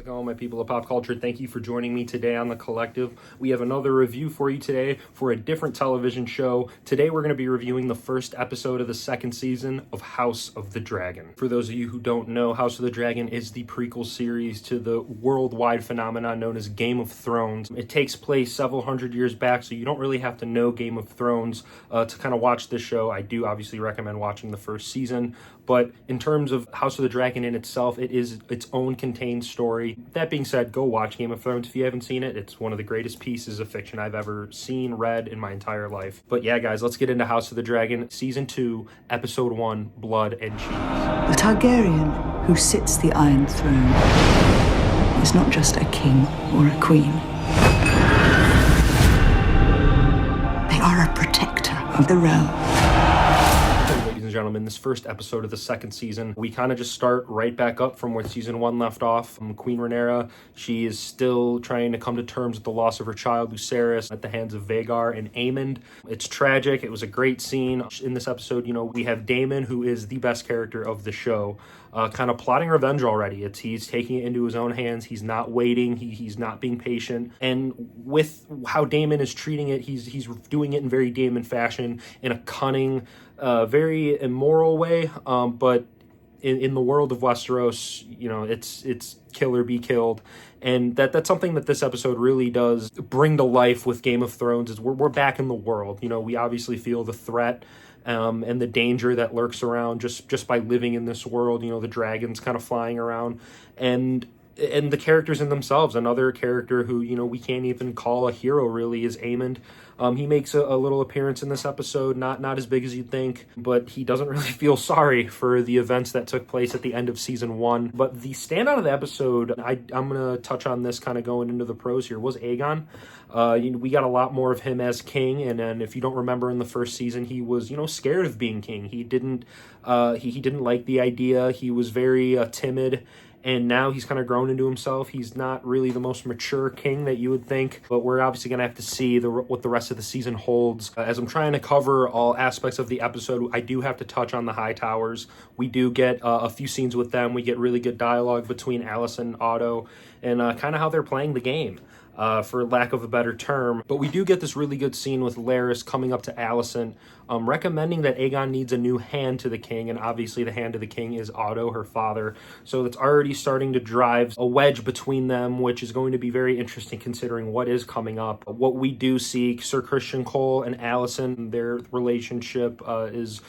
it going, my people of pop culture? Thank you for joining me today on The Collective. We have another review for you today for a different television show. Today we're going to be reviewing the first episode of the second season of House of the Dragon. For those of you who don't know, House of the Dragon is the prequel series to the worldwide phenomenon known as Game of Thrones. It takes place several hundred years back, so you don't really have to know Game of Thrones to kind of watch this show. I do obviously recommend watching the first season, but in terms of House of the Dragon in itself, it is its own contained story. That being said, go watch Game of Thrones if you haven't seen it. It's one of the greatest pieces of fiction I've ever seen, read in my entire life. But yeah, guys, let's get into House of the Dragon, Season 2, Episode 1, Blood and Cheese. The Targaryen who sits the Iron Throne is not just a king or a queen. They are a protector of the realm. Gentlemen, this first episode of the second season, we kind of just start right back up from where season 1 left off. Queen Rhaenyra, she is still trying to come to terms with the loss of her child Lucerys at the hands of Vhagar and Aemond. It's tragic. It was a great scene in this episode. We have Daemon, who is the best character of the show, kind of plotting revenge already. He's taking it into his own hands. He's not waiting. He's not being patient. And with how Daemon is treating it, he's doing it in very Daemon fashion, in a cunning, very immoral way, but in the world of Westeros, it's kill or be killed, and that's something that this episode really does bring to life with Game of Thrones. Is we're back in the world. We obviously feel the threat and the danger that lurks around just by living in this world. The dragons kind of flying around, and the characters in themselves. Another character who we can't even call a hero really is Aemond. He makes a little appearance in this episode, not as big as you'd think, but he doesn't really feel sorry for the events that took place at the end of season 1. But the standout of the episode, I'm going to touch on this kind of going into the pros here, was Aegon. We got a lot more of him as king, and then if you don't remember in the first season, he was scared of being king. He didn't like the idea. He was very timid. And now he's kind of grown into himself. He's not really the most mature king that you would think, but we're obviously going to have to see what the rest of the season holds. As I'm trying to cover all aspects of the episode, I do have to touch on the High Towers. We do get a few scenes with them. We get really good dialogue between Alicent and Otto, and kind of how they're playing the game, for lack of a better term. But we do get this really good scene with Larys coming up to Alicent, recommending that Aegon needs a new hand to the king, and obviously the hand to the king is Otto, her father. So it's already starting to drive a wedge between them, which is going to be very interesting considering what is coming up. What we do see, Sir Christian Cole and Alicent, their relationship is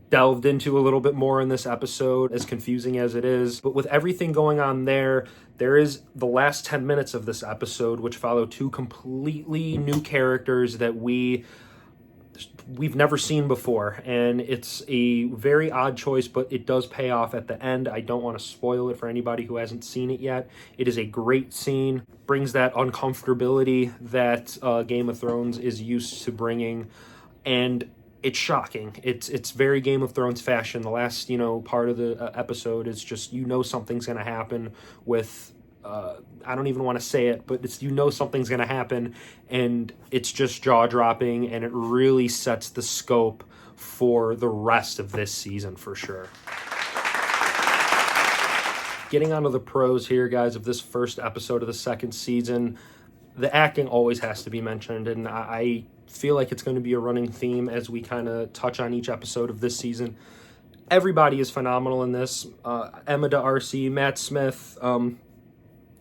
delved into a little bit more in this episode, as confusing as it is. But with everything going on there is the last 10 minutes of this episode, which follow two completely new characters that we've never seen before, and it's a very odd choice, but it does pay off at the end. I don't want to spoil it for anybody who hasn't seen it yet. It is a great scene, brings that uncomfortability that Game of Thrones is used to bringing, and it's shocking. It's very Game of Thrones fashion. The last part of the episode is just something's going to happen with I don't even want to say it, but it's something's going to happen, and it's just jaw-dropping, and it really sets the scope for the rest of this season for sure. Getting onto the pros here, guys, of this first episode of the second season, the acting always has to be mentioned, and I feel like it's going to be a running theme as we kind of touch on each episode of this season. Everybody is phenomenal in this. Emma D'Arcy, Matt Smith,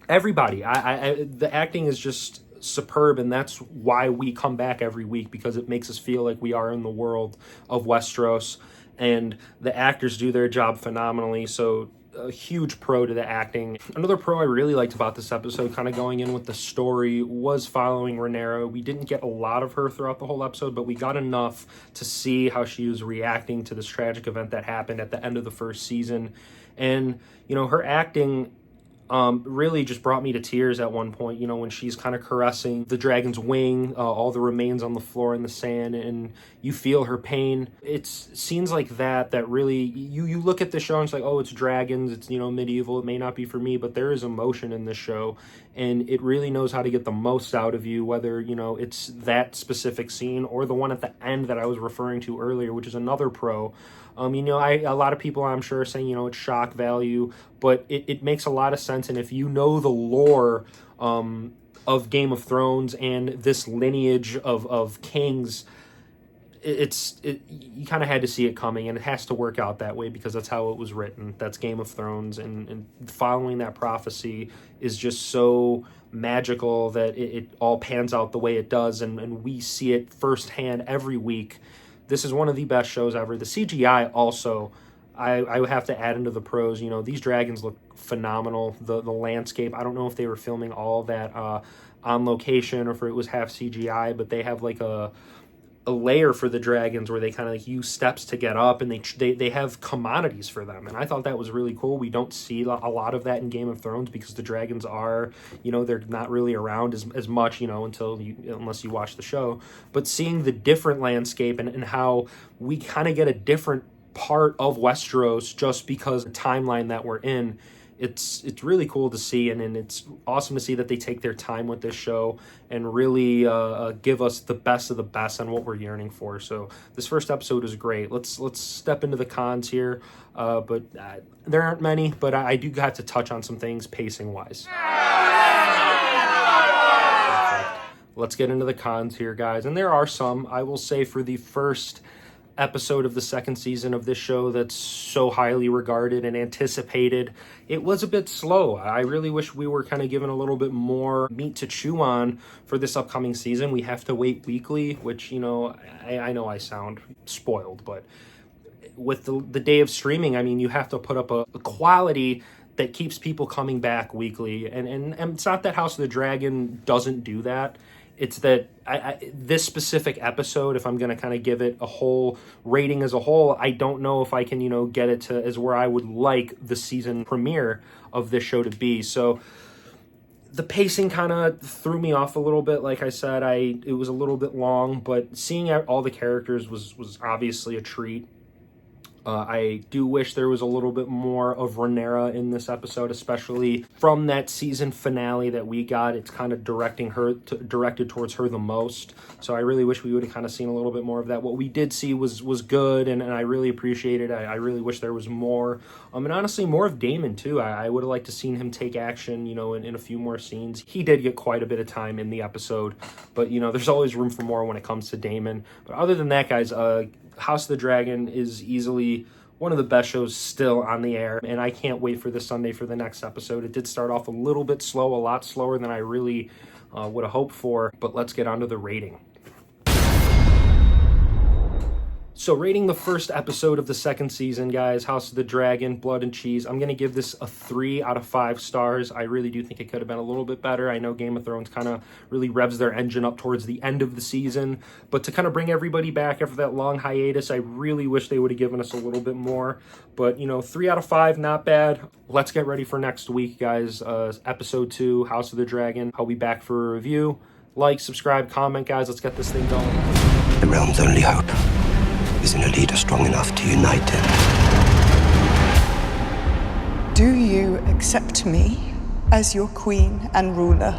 everybody. The acting is just superb, and that's why we come back every week, because it makes us feel like we are in the world of Westeros, and the actors do their job phenomenally. So a huge pro to the acting. Another pro I really liked about this episode, kind of going in with the story, was following Rhaenyra. We didn't get a lot of her throughout the whole episode, but we got enough to see how she was reacting to this tragic event that happened at the end of the first season. And her acting really just brought me to tears at one point, when she's kind of caressing the dragon's wing, all the remains on the floor in the sand, and you feel her pain. It's scenes like that really, you look at the show and it's like, oh, it's dragons, it's, medieval, it may not be for me, but there is emotion in this show, and it really knows how to get the most out of you, whether, it's that specific scene or the one at the end that I was referring to earlier, which is another pro. A lot of people I'm sure are saying, it's shock value, but it makes a lot of sense. And if you know the lore of Game of Thrones and this lineage of kings, you kind of had to see it coming, and it has to work out that way because that's how it was written. That's Game of Thrones, and following that prophecy is just so magical that it all pans out the way it does, and we see it firsthand every week. This is one of the best shows ever. The CGI also, I would have to add into the pros. These dragons look phenomenal. The landscape, I don't know if they were filming all that on location or if it was half CGI, but they have like a layer for the dragons where they kind of like use steps to get up, and they have commodities for them, and I thought that was really cool. We don't see a lot of that in Game of Thrones because the dragons are, they're not really around as much, unless you watch the show. But seeing the different landscape and how we kind of get a different part of Westeros just because of the timeline that we're in, it's really cool to see, and it's awesome to see that they take their time with this show and really give us the best of the best on what we're yearning for. So this first episode is great. Let's step into the cons here, but there aren't many, but I do have to touch on some things pacing wise. Let's get into the cons here, guys, and there are some. I will say for the first episode of the second season of this show that's so highly regarded and anticipated, it was a bit slow. I really wish we were kind of given a little bit more meat to chew on for this upcoming season. We have to wait weekly, which, I know I sound spoiled, but with the day of streaming, you have to put up a quality that keeps people coming back weekly. And it's not that House of the Dragon doesn't do that. It's that this specific episode, if I'm going to kind of give it a whole rating as a whole, I don't know if I can, get it to as where I would like the season premiere of this show to be. So the pacing kind of threw me off a little bit. Like I said, it was a little bit long, but seeing all the characters was obviously a treat. I do wish there was a little bit more of Rhaenyra in this episode, especially from that season finale that we got. It's kind of directed towards her the most. So I really wish we would have kind of seen a little bit more of that. What we did see was good, and I really appreciate it. I really wish there was more. And honestly, more of Daemon, too. I would have liked to seen him take action, in a few more scenes. He did get quite a bit of time in the episode, but, there's always room for more when it comes to Daemon. But other than that, guys, House of the Dragon is easily one of the best shows still on the air, and I can't wait for this Sunday for the next episode. It did start off a little bit slow, a lot slower than I really would have hoped for, but let's get on to the rating. So rating the first episode of the second season, guys, House of the Dragon, Blood and Cheese, I'm going to give this a 3 out of 5 stars. I really do think it could have been a little bit better. I know Game of Thrones kind of really revs their engine up towards the end of the season, but to kind of bring everybody back after that long hiatus, I really wish they would have given us a little bit more. But, 3 out of 5, not bad. Let's get ready for next week, guys. Episode 2, House of the Dragon. I'll be back for a review. Like, subscribe, comment, guys. Let's get this thing going. The realm's only hope is in a leader strong enough to unite it. Do you accept me as your queen and ruler?